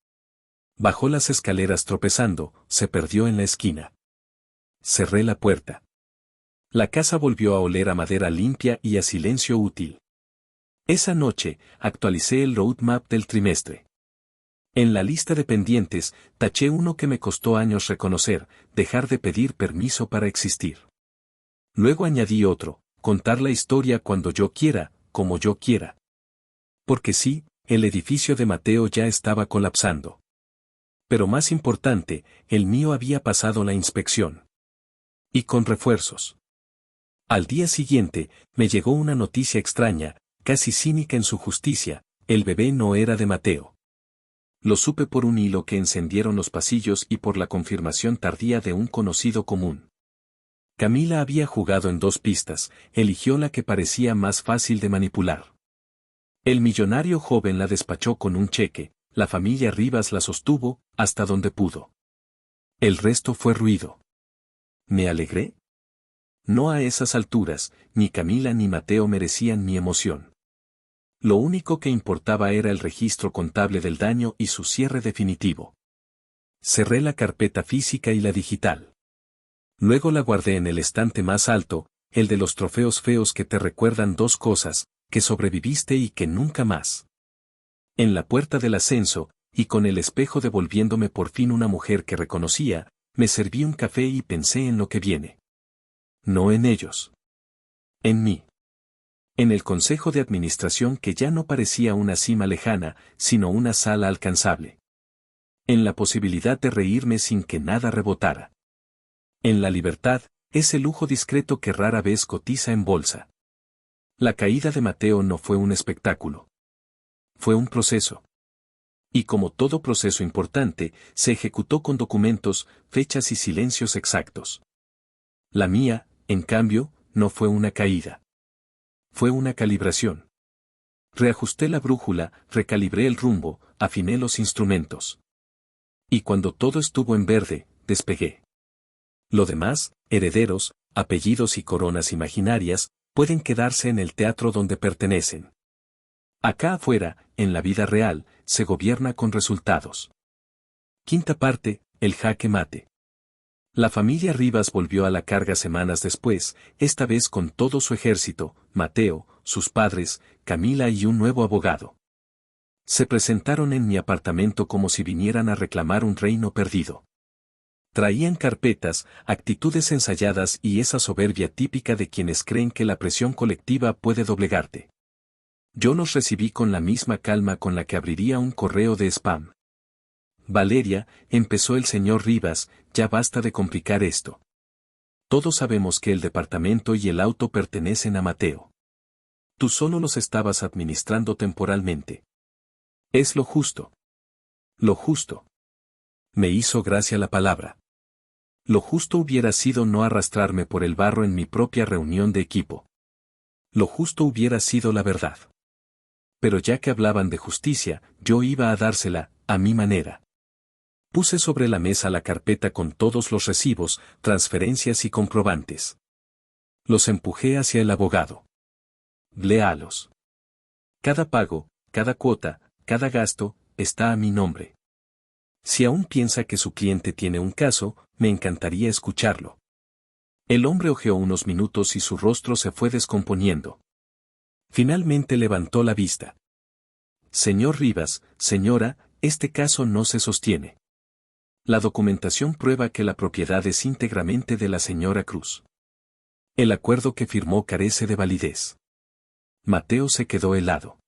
Bajó las escaleras tropezando, se perdió en la esquina. Cerré la puerta. La casa volvió a oler a madera limpia y a silencio útil. Esa noche, actualicé el roadmap del trimestre. En la lista de pendientes, taché uno que me costó años reconocer, dejar de pedir permiso para existir. Luego añadí otro, contar la historia cuando yo quiera, como yo quiera. Porque sí, el edificio de Mateo ya estaba colapsando. Pero más importante, el mío había pasado la inspección. Y con refuerzos. Al día siguiente, me llegó una noticia extraña, casi cínica en su justicia, el bebé no era de Mateo. Lo supe por un hilo que encendieron los pasillos y por la confirmación tardía de un conocido común. Camila había jugado en 2 pistas, eligió la que parecía más fácil de manipular. El millonario joven la despachó con un cheque, la familia Rivas la sostuvo, hasta donde pudo. El resto fue ruido. ¿Me alegré? No a esas alturas, ni Camila ni Mateo merecían mi emoción. Lo único que importaba era el registro contable del daño y su cierre definitivo. Cerré la carpeta física y la digital. Luego la guardé en el estante más alto, el de los trofeos feos que te recuerdan 2 cosas, que sobreviviste y que nunca más. En la puerta del ascenso, y con el espejo devolviéndome por fin una mujer que reconocía, me serví un café y pensé en lo que viene. No en ellos. En mí. En el consejo de administración que ya no parecía una cima lejana, sino una sala alcanzable. En la posibilidad de reírme sin que nada rebotara. En la libertad, ese lujo discreto que rara vez cotiza en bolsa. La caída de Mateo no fue un espectáculo. Fue un proceso. Y como todo proceso importante, se ejecutó con documentos, fechas y silencios exactos. La mía, en cambio, no fue una caída. Fue una calibración. Reajusté la brújula, recalibré el rumbo, afiné los instrumentos. Y cuando todo estuvo en verde, despegué. Lo demás, herederos, apellidos y coronas imaginarias, pueden quedarse en el teatro donde pertenecen. Acá afuera, en la vida real, se gobierna con resultados. Quinta parte, el jaque mate. La familia Rivas volvió a la carga semanas después, esta vez con todo su ejército, Mateo, sus padres, Camila y un nuevo abogado. Se presentaron en mi apartamento como si vinieran a reclamar un reino perdido. Traían carpetas, actitudes ensayadas y esa soberbia típica de quienes creen que la presión colectiva puede doblegarte. Yo los recibí con la misma calma con la que abriría un correo de spam. Valeria, empezó el señor Rivas, ya basta de complicar esto. Todos sabemos que el departamento y el auto pertenecen a Mateo. Tú solo los estabas administrando temporalmente. Es lo justo. Lo justo. Me hizo gracia la palabra. Lo justo hubiera sido no arrastrarme por el barro en mi propia reunión de equipo. Lo justo hubiera sido la verdad. Pero ya que hablaban de justicia, yo iba a dársela, a mi manera. Puse sobre la mesa la carpeta con todos los recibos, transferencias y comprobantes. Los empujé hacia el abogado. Léalos. Cada pago, cada cuota, cada gasto, está a mi nombre. Si aún piensa que su cliente tiene un caso, me encantaría escucharlo. El hombre hojeó unos minutos y su rostro se fue descomponiendo. Finalmente levantó la vista. Señor Rivas, señora, este caso no se sostiene. La documentación prueba que la propiedad es íntegramente de la señora Cruz. El acuerdo que firmó carece de validez. Mateo se quedó helado.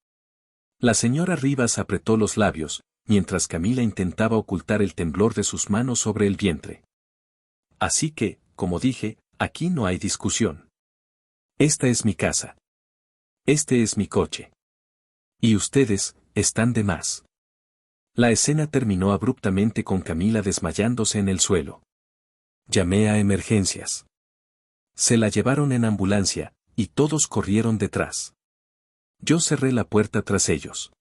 La señora Rivas apretó los labios, mientras Camila intentaba ocultar el temblor de sus manos sobre el vientre. Así que, como dije, aquí no hay discusión. Esta es mi casa. Este es mi coche. Y ustedes, están de más. La escena terminó abruptamente con Camila desmayándose en el suelo. Llamé a emergencias. Se la llevaron en ambulancia, y todos corrieron detrás. Yo cerré la puerta tras ellos.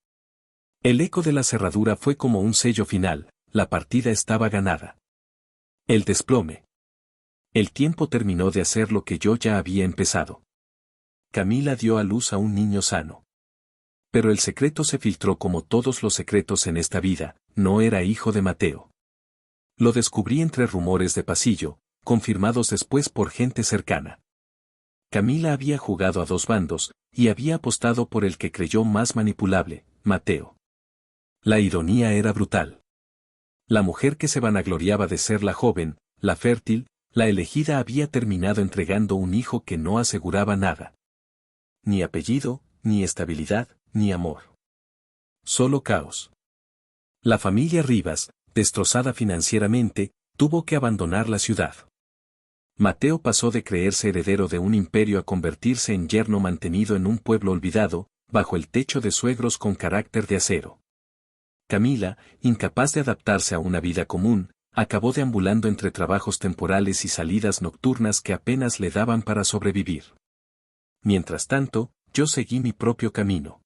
El eco de la cerradura fue como un sello final, la partida estaba ganada. El desplome. El tiempo terminó de hacer lo que yo ya había empezado. Camila dio a luz a un niño sano. Pero el secreto se filtró como todos los secretos en esta vida, no era hijo de Mateo. Lo descubrí entre rumores de pasillo, confirmados después por gente cercana. Camila había jugado a dos bandos, y había apostado por el que creyó más manipulable, Mateo. La ironía era brutal. La mujer que se vanagloriaba de ser la joven, la fértil, la elegida había terminado entregando un hijo que no aseguraba nada. Ni apellido, ni estabilidad, ni amor. Solo caos. La familia Rivas, destrozada financieramente, tuvo que abandonar la ciudad. Mateo pasó de creerse heredero de un imperio a convertirse en yerno mantenido en un pueblo olvidado, bajo el techo de suegros con carácter de acero. Camila, incapaz de adaptarse a una vida común, acabó deambulando entre trabajos temporales y salidas nocturnas que apenas le daban para sobrevivir. Mientras tanto, yo seguí mi propio camino.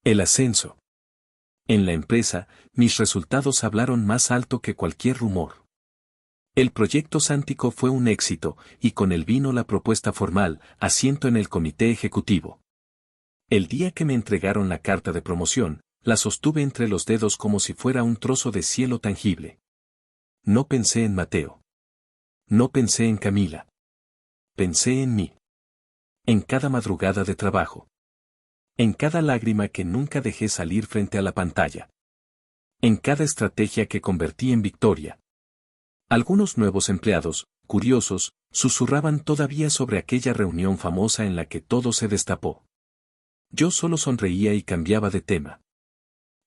El ascenso. En la empresa, mis resultados hablaron más alto que cualquier rumor. El proyecto Sántico fue un éxito, y con él vino la propuesta formal, asiento en el comité ejecutivo. El día que me entregaron la carta de promoción, la sostuve entre los dedos como si fuera un trozo de cielo tangible. No pensé en Mateo. No pensé en Camila. Pensé en mí. En cada madrugada de trabajo. En cada lágrima que nunca dejé salir frente a la pantalla. En cada estrategia que convertí en victoria. Algunos nuevos empleados, curiosos, susurraban todavía sobre aquella reunión famosa en la que todo se destapó. Yo solo sonreía y cambiaba de tema.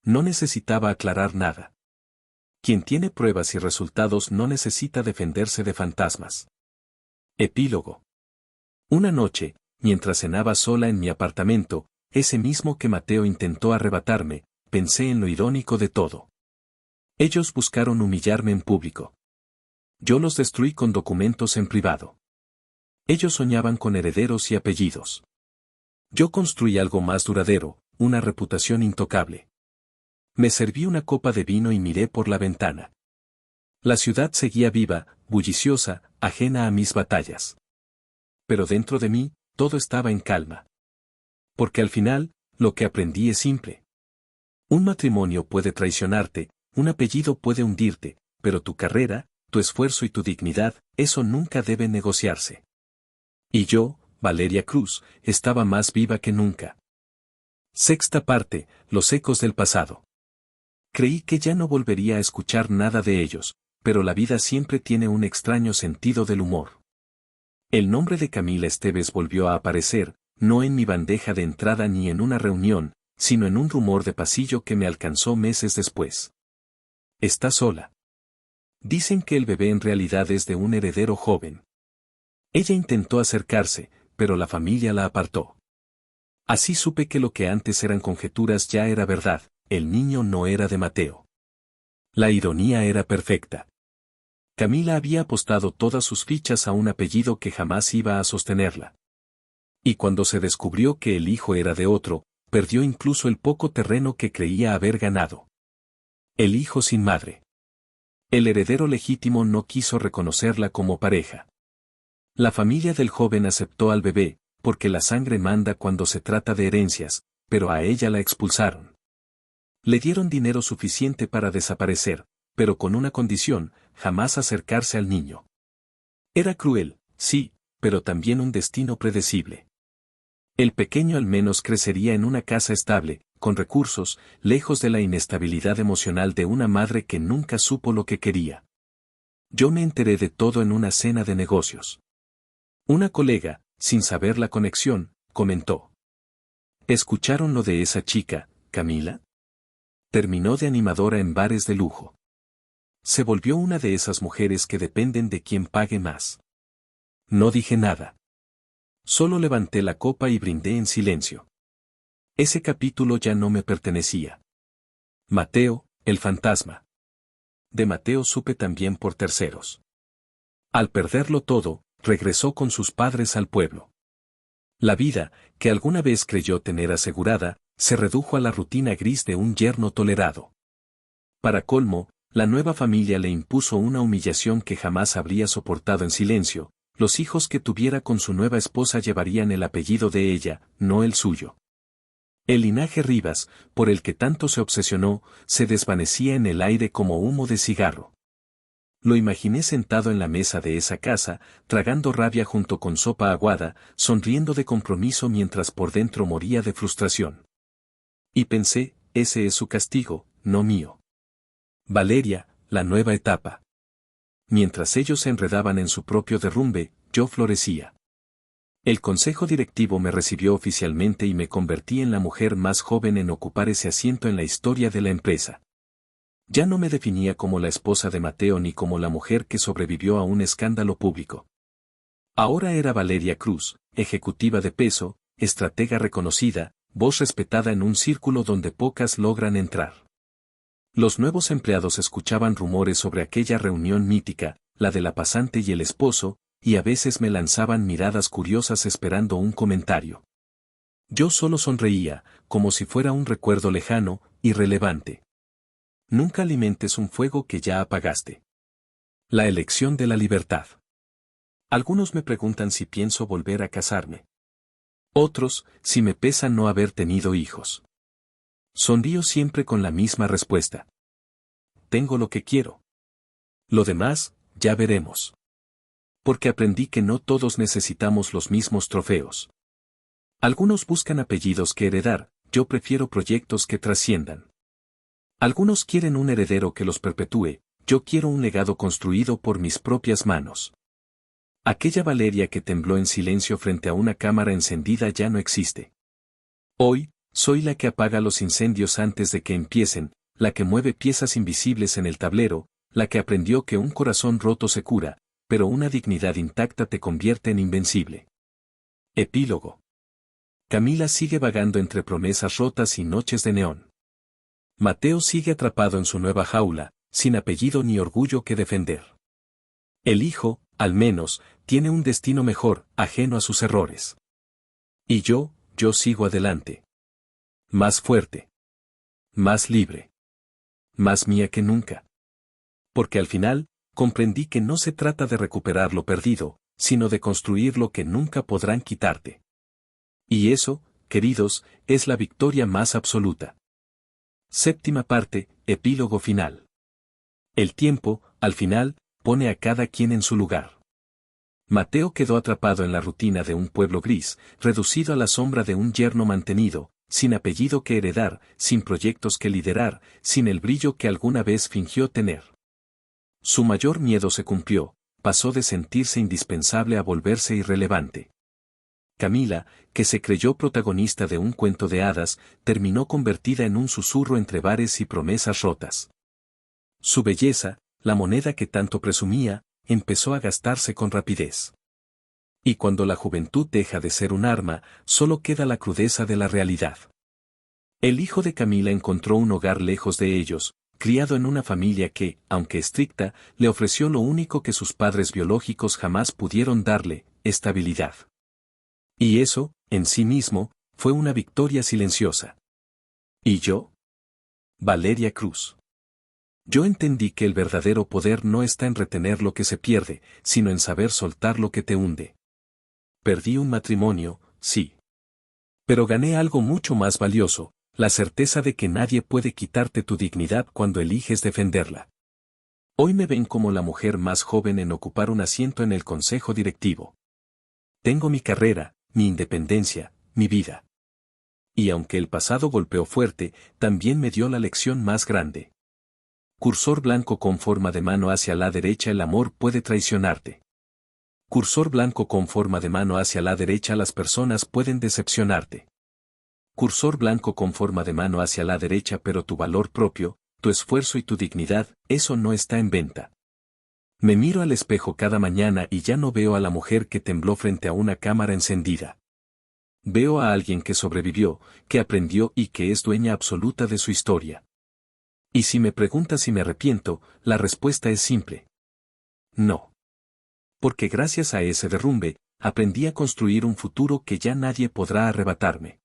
No necesitaba aclarar nada. Quien tiene pruebas y resultados no necesita defenderse de fantasmas. Epílogo. Una noche, mientras cenaba sola en mi apartamento, ese mismo que Mateo intentó arrebatarme, pensé en lo irónico de todo. Ellos buscaron humillarme en público. Yo los destruí con documentos en privado. Ellos soñaban con herederos y apellidos. Yo construí algo más duradero, una reputación intocable. Me serví una copa de vino y miré por la ventana. La ciudad seguía viva, bulliciosa, ajena a mis batallas. Pero dentro de mí, todo estaba en calma. Porque al final, lo que aprendí es simple. Un matrimonio puede traicionarte, un apellido puede hundirte, pero tu carrera, tu esfuerzo y tu dignidad, eso nunca debe negociarse. Y yo, Valeria Cruz, estaba más viva que nunca. Sexta parte, los ecos del pasado. Creí que ya no volvería a escuchar nada de ellos, pero la vida siempre tiene un extraño sentido del humor. El nombre de Camila Esteves volvió a aparecer, no en mi bandeja de entrada ni en una reunión, sino en un rumor de pasillo que me alcanzó meses después. Está sola. Dicen que el bebé en realidad es de un heredero joven. Ella intentó acercarse, pero la familia la apartó. Así supe que lo que antes eran conjeturas ya era verdad, el niño no era de Mateo. La ironía era perfecta. Camila había apostado todas sus fichas a un apellido que jamás iba a sostenerla. Y cuando se descubrió que el hijo era de otro, perdió incluso el poco terreno que creía haber ganado. El hijo sin madre. El heredero legítimo no quiso reconocerla como pareja. La familia del joven aceptó al bebé, porque la sangre manda cuando se trata de herencias, pero a ella la expulsaron. Le dieron dinero suficiente para desaparecer, pero con una condición, jamás acercarse al niño. Era cruel, sí, pero también un destino predecible. El pequeño al menos crecería en una casa estable, con recursos, lejos de la inestabilidad emocional de una madre que nunca supo lo que quería. Yo me enteré de todo en una cena de negocios. Una colega, sin saber la conexión, comentó. ¿Escucharon lo de esa chica, Camila? Terminó de animadora en bares de lujo. Se volvió una de esas mujeres que dependen de quien pague más. No dije nada. Solo levanté la copa y brindé en silencio. Ese capítulo ya no me pertenecía. Mateo, el fantasma. De Mateo supe también por terceros. Al perderlo todo, regresó con sus padres al pueblo. La vida, que alguna vez creyó tener asegurada, se redujo a la rutina gris de un yerno tolerado. Para colmo, la nueva familia le impuso una humillación que jamás habría soportado en silencio. Los hijos que tuviera con su nueva esposa llevarían el apellido de ella, no el suyo. El linaje Rivas, por el que tanto se obsesionó, se desvanecía en el aire como humo de cigarro. Lo imaginé sentado en la mesa de esa casa, tragando rabia junto con sopa aguada, sonriendo de compromiso mientras por dentro moría de frustración. Y pensé, ese es su castigo, no mío. Valeria, la nueva etapa. Mientras ellos se enredaban en su propio derrumbe, yo florecía. El consejo directivo me recibió oficialmente y me convertí en la mujer más joven en ocupar ese asiento en la historia de la empresa. Ya no me definía como la esposa de Mateo ni como la mujer que sobrevivió a un escándalo público. Ahora era Valeria Cruz, ejecutiva de peso, estratega reconocida, voz respetada en un círculo donde pocas logran entrar. Los nuevos empleados escuchaban rumores sobre aquella reunión mítica, la de la pasante y el esposo, y a veces me lanzaban miradas curiosas esperando un comentario. Yo solo sonreía, como si fuera un recuerdo lejano, irrelevante. Nunca alimentes un fuego que ya apagaste. La elección de la libertad. Algunos me preguntan si pienso volver a casarme. Otros, si me pesa no haber tenido hijos. Sonrío siempre con la misma respuesta. Tengo lo que quiero. Lo demás, ya veremos. Porque aprendí que no todos necesitamos los mismos trofeos. Algunos buscan apellidos que heredar, yo prefiero proyectos que trasciendan. Algunos quieren un heredero que los perpetúe, yo quiero un legado construido por mis propias manos. Aquella Valeria que tembló en silencio frente a una cámara encendida ya no existe. Hoy, soy la que apaga los incendios antes de que empiecen, la que mueve piezas invisibles en el tablero, la que aprendió que un corazón roto se cura, pero una dignidad intacta te convierte en invencible. Epílogo. Camila sigue vagando entre promesas rotas y noches de neón. Mateo sigue atrapado en su nueva jaula, sin apellido ni orgullo que defender. El hijo, al menos, tiene un destino mejor, ajeno a sus errores. Y yo sigo adelante. Más fuerte. Más libre. Más mía que nunca. Porque al final, comprendí que no se trata de recuperar lo perdido, sino de construir lo que nunca podrán quitarte. Y eso, queridos, es la victoria más absoluta. Séptima parte, epílogo final. El tiempo, al final, pone a cada quien en su lugar. Mateo quedó atrapado en la rutina de un pueblo gris, reducido a la sombra de un yerno mantenido, sin apellido que heredar, sin proyectos que liderar, sin el brillo que alguna vez fingió tener. Su mayor miedo se cumplió, pasó de sentirse indispensable a volverse irrelevante. Camila, que se creyó protagonista de un cuento de hadas, terminó convertida en un susurro entre bares y promesas rotas. Su belleza, la moneda que tanto presumía, empezó a gastarse con rapidez. Y cuando la juventud deja de ser un arma, solo queda la crudeza de la realidad. El hijo de Camila encontró un hogar lejos de ellos, criado en una familia que, aunque estricta, le ofreció lo único que sus padres biológicos jamás pudieron darle, estabilidad. Y eso, en sí mismo, fue una victoria silenciosa. ¿Y yo? Valeria Cruz. Yo entendí que el verdadero poder no está en retener lo que se pierde, sino en saber soltar lo que te hunde. Perdí un matrimonio, sí. Pero gané algo mucho más valioso, la certeza de que nadie puede quitarte tu dignidad cuando eliges defenderla. Hoy me ven como la mujer más joven en ocupar un asiento en el consejo directivo. Tengo mi carrera, mi independencia, mi vida. Y aunque el pasado golpeó fuerte, también me dio la lección más grande. Cursor blanco con forma de mano hacia la derecha, el amor puede traicionarte. Cursor blanco con forma de mano hacia la derecha, las personas pueden decepcionarte. Cursor blanco con forma de mano hacia la derecha, pero tu valor propio, tu esfuerzo y tu dignidad, eso no está en venta. Me miro al espejo cada mañana y ya no veo a la mujer que tembló frente a una cámara encendida. Veo a alguien que sobrevivió, que aprendió y que es dueña absoluta de su historia. Y si me preguntas si me arrepiento, la respuesta es simple. No. Porque gracias a ese derrumbe, aprendí a construir un futuro que ya nadie podrá arrebatarme.